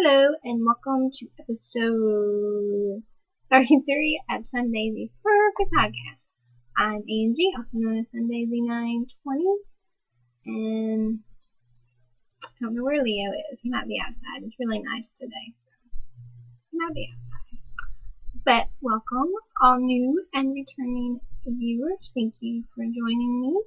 Hello and welcome to episode 33 of Sunday the Perfect Podcast. I'm Angie, also known as Sunday the 920, and I don't know where Leo is. He might be outside. It's really nice today, so he might be outside. But welcome, all new and returning viewers. Thank you for joining me.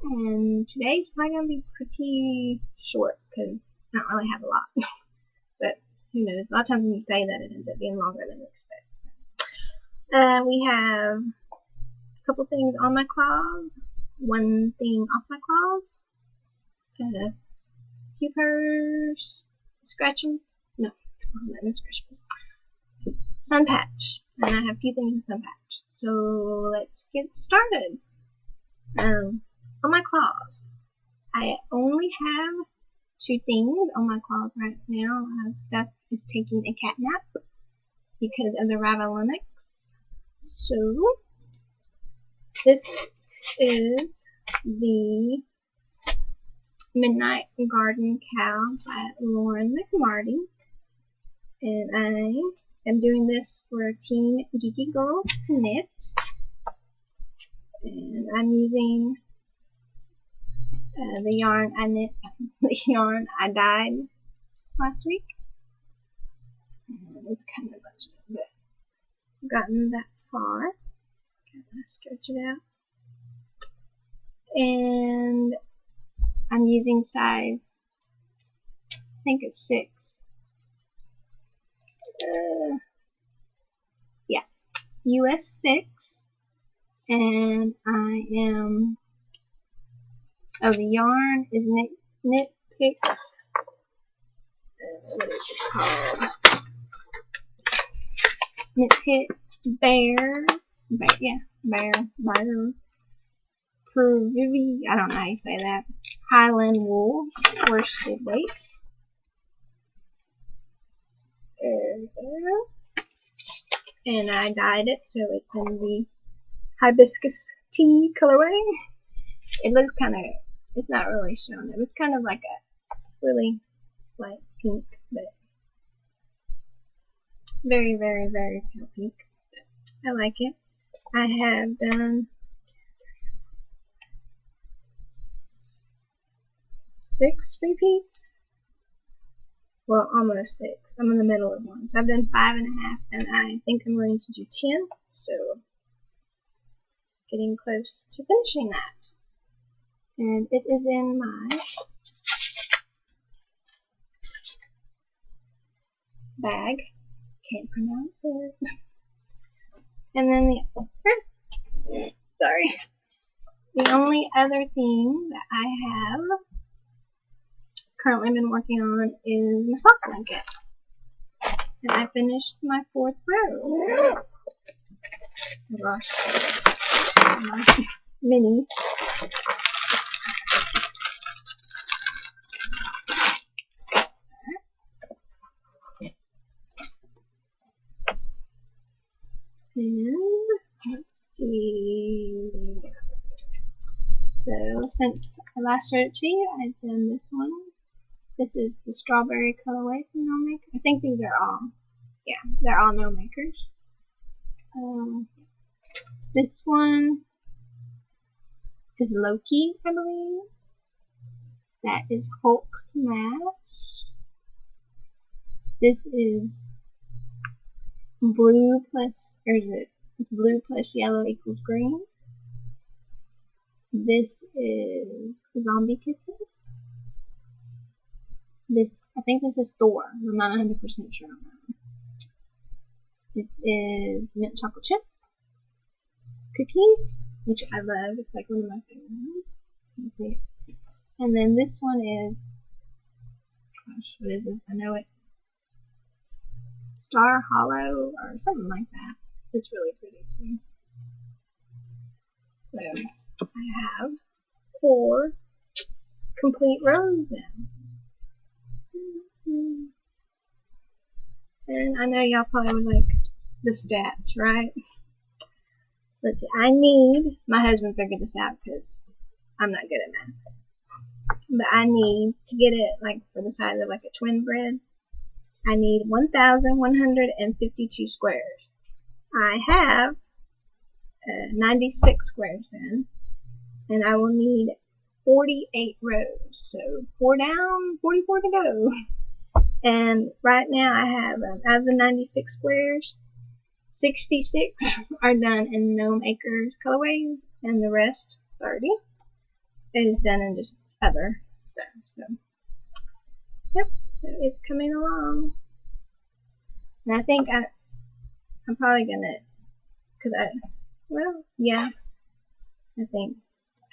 And today's probably going to be pretty short because I don't really have a lot. But who knows? A lot of times when you say that, it ends up being longer than you expect. So, we have a couple things on my claws, one thing off my claws, a few purrs, scratching. No, I'm not scratching. Sun patch, and I have a few things in sun patch. So let's get started. On my claws, I only have two things on my claws right now. Stuff is taking a cat nap because of the Rhabdolonyx. So this is the Midnight Garden Cow by Lauren McMarty, and I am doing this for Team Geeky Girl Knit, and I'm using the yarn I knit, the yarn I dyed last week. And it's kind of bunched up, but I've gotten that far. Gotta stretch it out. And I'm using size, I think it's 6. Yeah, US 6. And I am, the yarn is Knit Picks. What is it called? Knit Pick Bear Pervivi, I don't know how you say that. Highland wool, worsted weights. And I dyed it so it's in the hibiscus tea colorway. It looks kind of, it's not really showing it. It's kind of like a really light pink, but very, very, very pale pink. I like it. I have done 6 repeats. Well, almost 6. I'm in the middle of one. So I've done 5.5, and I think I'm going to do 10. So getting close to finishing that. And it is in my bag. Can't pronounce it. And then the only other thing that I have currently been working on is my sock blanket. And I finished my 4th row. Oh gosh. My minis. And let's see. So since I last showed it to you, I've done this one. This is the strawberry colorway from No Maker. I think these are all, they're all No Makers. This one is Loki, I believe. That is Hulk Smash. This is blue plus yellow equals green. This is Zombie Kisses. I think this is Thor. I'm not 100% sure on that one. This is Mint Chocolate Chip Cookies, which I love. It's like one of my favorites. Let me see it. And then this one is, gosh, what is this? I know it. Star Hollow or something like that. It's really pretty too. So I have 4 complete rows now. And I know y'all probably would like the stats, right? Let's see. My husband figured this out because I'm not good at math. But I need to get it like for the size of like a twin bread. I need 1,152 squares. I have 96 squares done, and I will need 48 rows. So 4 down, 44 to go. And right now I have, out of the 96 squares, 66 are done in Gnome Acres colorways, and the rest, 30, is done in just other stuff. So, yep, so it's coming along. And I think I'm probably gonna, yeah, I think,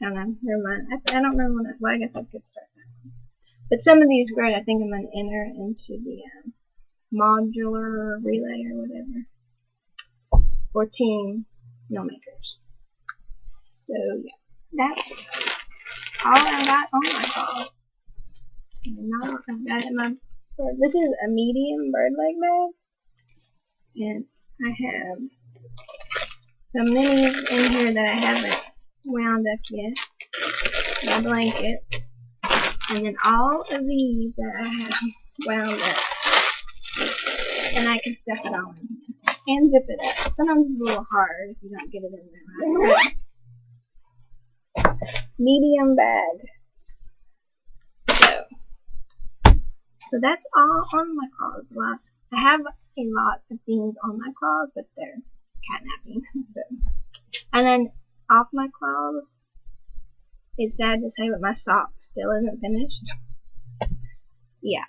I don't know, never mind. I don't remember when well, I guess I could start that one. But some of these grid, I think I'm gonna enter into the modular relay or whatever. For Team Gnome Acres. So yeah, that's all I got on my claws. Now I've got it in my. This is a medium bird leg bag, and I have some minis in here that I haven't wound up yet. My blanket, and then all of these that I have wound up, and I can stuff it all in here. And zip it up. Sometimes it's a little hard if you don't get it in there right. Medium bag. So that's all on my claws. Well, I have a lot of things on my claws, but they're catnapping. So, and then off my claws, it's sad to say, but my sock still isn't finished. Yeah,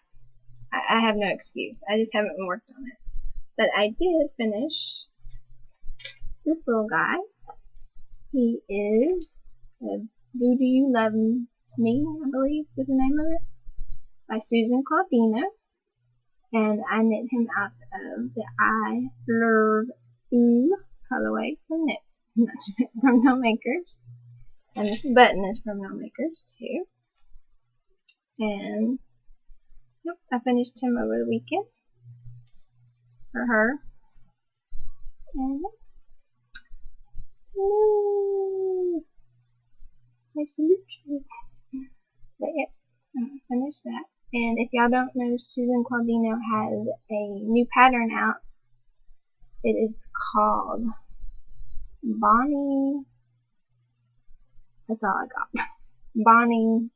I have no excuse. I just haven't worked on it. But I did finish this little guy. He is Do You Love Me, I believe is the name of it, by Susan Claudino. And I knit him out of the I Love You colorway from Gnome Acres. And this button is from Gnome Acres too. And yep, I finished him over the weekend. For her. And I salute you. But yep, finish that. And if y'all don't know, Susan Claudino has a new pattern out. It is called Bonnie. That's all I got. Bonnie.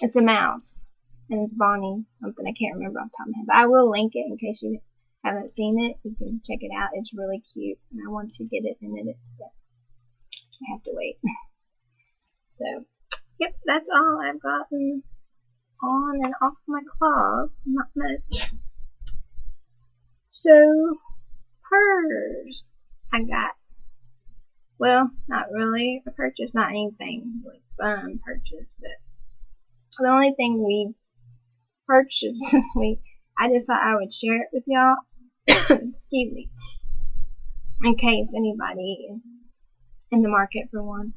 It's a mouse. And it's Bonnie something. I can't remember off the top of my head. But I will link it in case you haven't seen it. You can check it out. It's really cute. And I want to get it and knit it. But I have to wait. So, yep, that's all I've gotten on and off my claws. Not much. So, purrs. I got, well, not really a purchase, not anything like fun purchase, but the only thing we purchased this week, I just thought I would share it with y'all. Excuse me. In case anybody is in the market for one.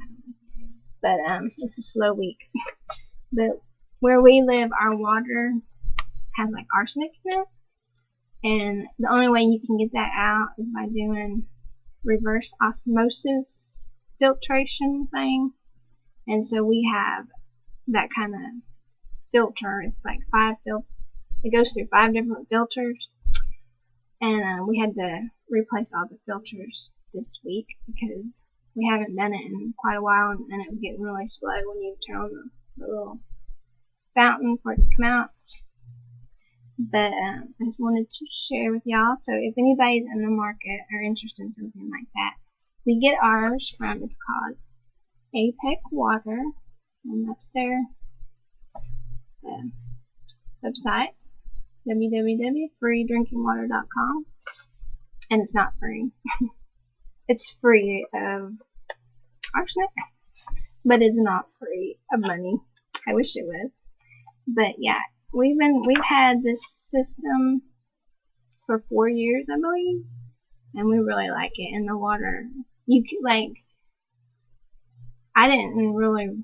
But it's a slow week. But where we live, our water has like arsenic in it, and the only way you can get that out is by doing reverse osmosis filtration thing. And so we have that kind of filter. It's like it goes through 5 different filters, and we had to replace all the filters this week because we haven't done it in quite a while, and it was getting really slow when you turn on the little fountain for it to come out. But I just wanted to share with y'all. So if anybody's in the market or interested in something like that, we get ours from, it's called APEC Water, and that's their website, www.freedrinkingwater.com. And it's not free. It's free of arsenic, but it's not free of money. I wish it was. But yeah, we've had this system for 4 years, I believe, and we really like it. And the water, I didn't really,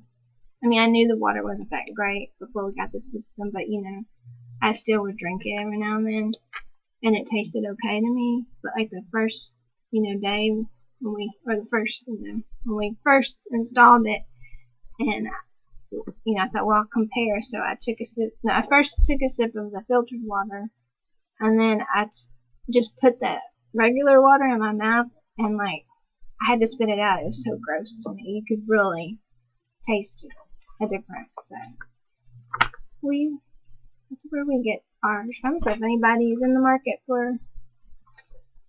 I knew the water wasn't that great before we got the system, but I still would drink it every now and then, and it tasted okay to me. But like the first, day when we first installed it, and I thought, well, I'll compare. So I took a sip. No, I first took a sip of the filtered water, and then I just put the regular water in my mouth, and like I had to spit it out. It was so gross to me. You could really taste a difference. So that's where we get ours from. So if anybody is in the market for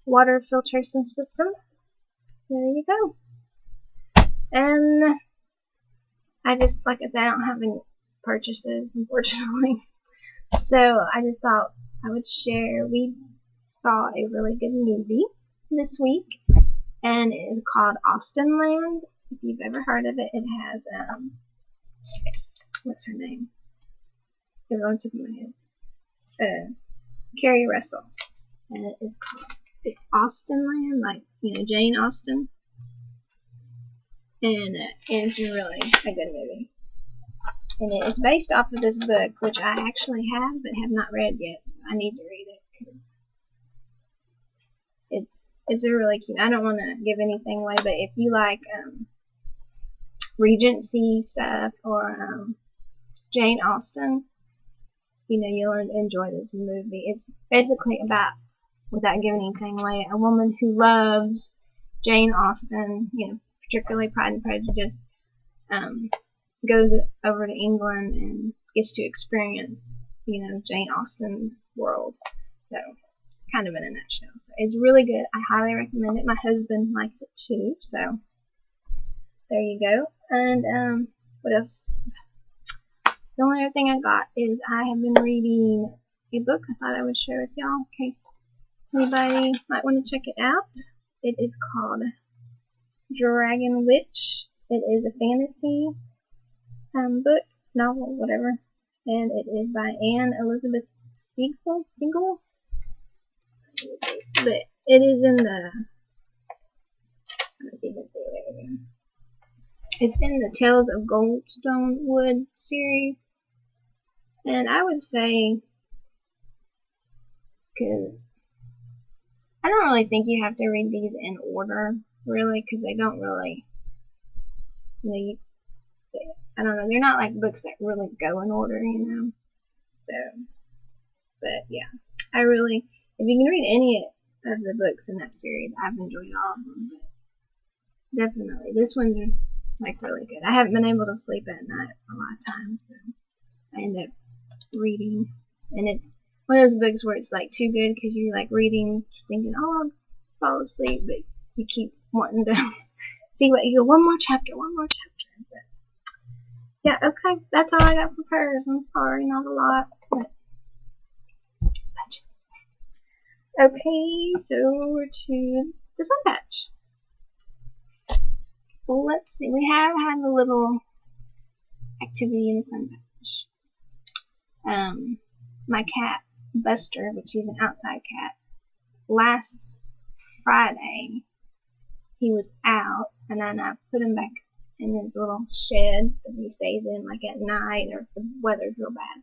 water filtration system, there you go. And I just, like I said, I don't have any purchases, unfortunately. So I just thought I would share. We saw a really good movie this week, and it is called Austenland. If you've ever heard of it, it has what's her name? It's on top of my head. Carrie Russell, and it's Austenland, like Jane Austen, and it's really a good movie. And it's based off of this book, which I actually have but have not read yet, so I need to read it because it's a really cute. I don't want to give anything away, but if you like Regency stuff or Jane Austen, you'll enjoy this movie. It's basically about, without giving anything away, a woman who loves Jane Austen, particularly Pride and Prejudice, goes over to England and gets to experience, Jane Austen's world. So, kind of in a nutshell. So, it's really good. I highly recommend it. My husband liked it too. So, there you go. And, what else? The only other thing I got is I have been reading a book I thought I would share with y'all in case anybody might want to check it out. It is called Dragon Witch. It is a fantasy book, novel, whatever, and it is by Anne Elizabeth Steele. But it is in the, it's in the Tales of Goldstone Wood series, and I would say, because I don't really think you have to read these in order, really, because they don't really, I don't know, they're not like books that really go in order, so, but yeah, if you can read any of the books in that series, I've enjoyed all of them, but definitely, this one's like really good. I haven't been able to sleep at night a lot of times, so I end up reading, and it's one of those books where it's like too good because you're like reading, thinking, oh, I'll fall asleep, but you keep wanting to see what you go, one more chapter, but yeah, okay, that's all I got for prayers. I'm sorry, not a lot, but okay, so we're to the sun patch. Well, let's see, we have had a little activity in the sun patch. My cat, Buster, which is an outside cat, last Friday, he was out, and then I put him back in his little shed that he stays in, like at night or if the weather's real bad.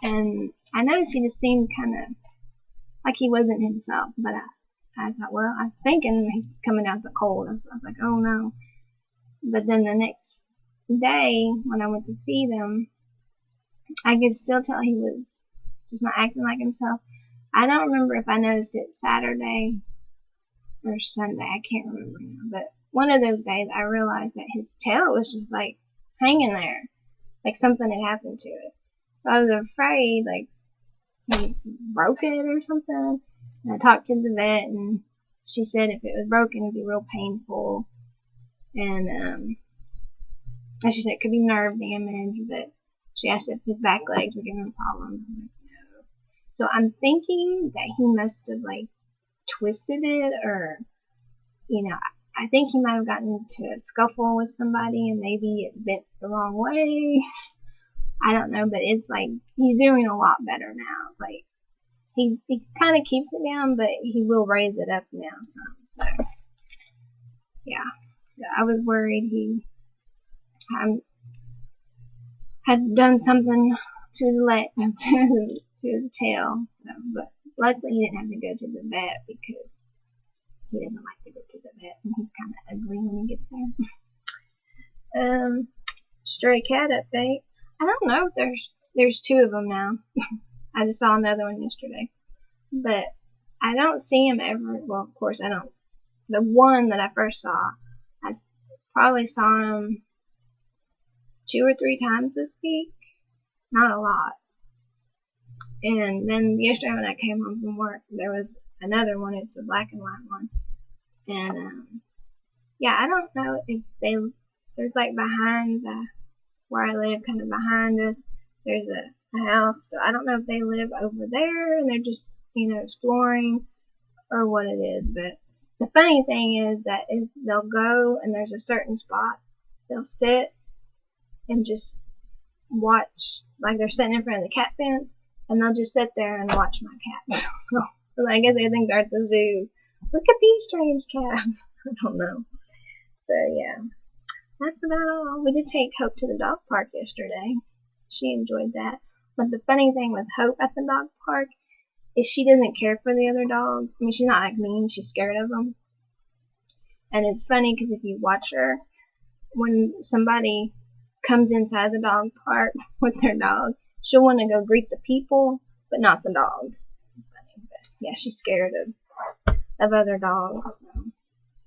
And I noticed he just seemed kind of like he wasn't himself, but I thought, well, I was thinking he's coming out the cold. I was like, oh no. But then the next day, when I went to feed him, I could still tell he was just not acting like himself. I don't remember if I noticed it Saturday or Sunday. I can't remember now. But one of those days, I realized that his tail was just like hanging there, like something had happened to it. So I was afraid, like he broke it or something. And I talked to the vet, and she said if it was broken, it'd be real painful. And she said it could be nerve damage, but she asked if his back legs were giving him problems. I'm like, no. So I'm thinking that he must have like twisted it, or I think he might have gotten into a scuffle with somebody and maybe it bent the wrong way. I don't know, but it's like he's doing a lot better now. Like he kind of keeps it down, but he will raise it up now some. So yeah, so I was worried he had done something to his tail. So, but luckily he didn't have to go to the vet because he doesn't like to go to the vet, and he's kind of ugly when he gets there. Stray cat update. I don't know if there's two of them now. I just saw another one yesterday. but I don't see him ever. Well, of course I don't. The one that I first saw, I probably saw him 2 or 3 times this week. Not a lot. And then yesterday when I came home from work, there was another one. It's a black and white one. And yeah, I don't know if there's like behind where I live, kind of behind us, there's a house. So I don't know if they live over there and they're just, exploring or what it is. But the funny thing is that if they'll go and there's a certain spot, they'll sit and just watch, like they're sitting in front of the cat fence, and they'll just sit there and watch my cats. So I guess they think they're at the zoo. Look at these strange cats. I don't know. So yeah, that's about all. We did take Hope to the dog park yesterday. She enjoyed that. But the funny thing with Hope at the dog park is she doesn't care for the other dogs. I mean, she's not like me. She's scared of them. And it's funny because if you watch her, when somebody comes inside the dog park with their dog, she'll want to go greet the people, but not the dog. Funny, but yeah, she's scared of other dogs,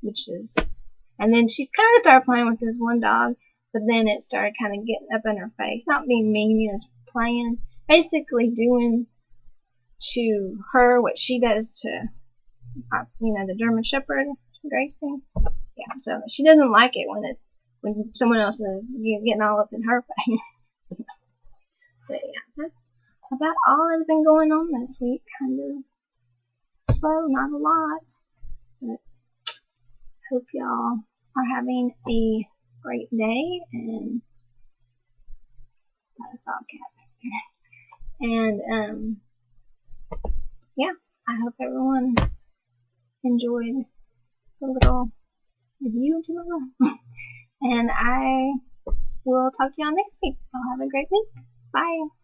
which is. And then she kind of started playing with this one dog, but then it started kind of getting up in her face, not being mean, playing, basically doing to her what she does to, the German Shepherd, Gracie. Yeah, so she doesn't like it when someone else is getting all up in her face. But yeah, that's about all that's been going on this week. Kind of slow, not a lot. But hope y'all are having a great day, and I saw a cat back there. And yeah, I hope everyone enjoyed the little review tomorrow. And I will talk to y'all next week. Y'all have a great week. Bye.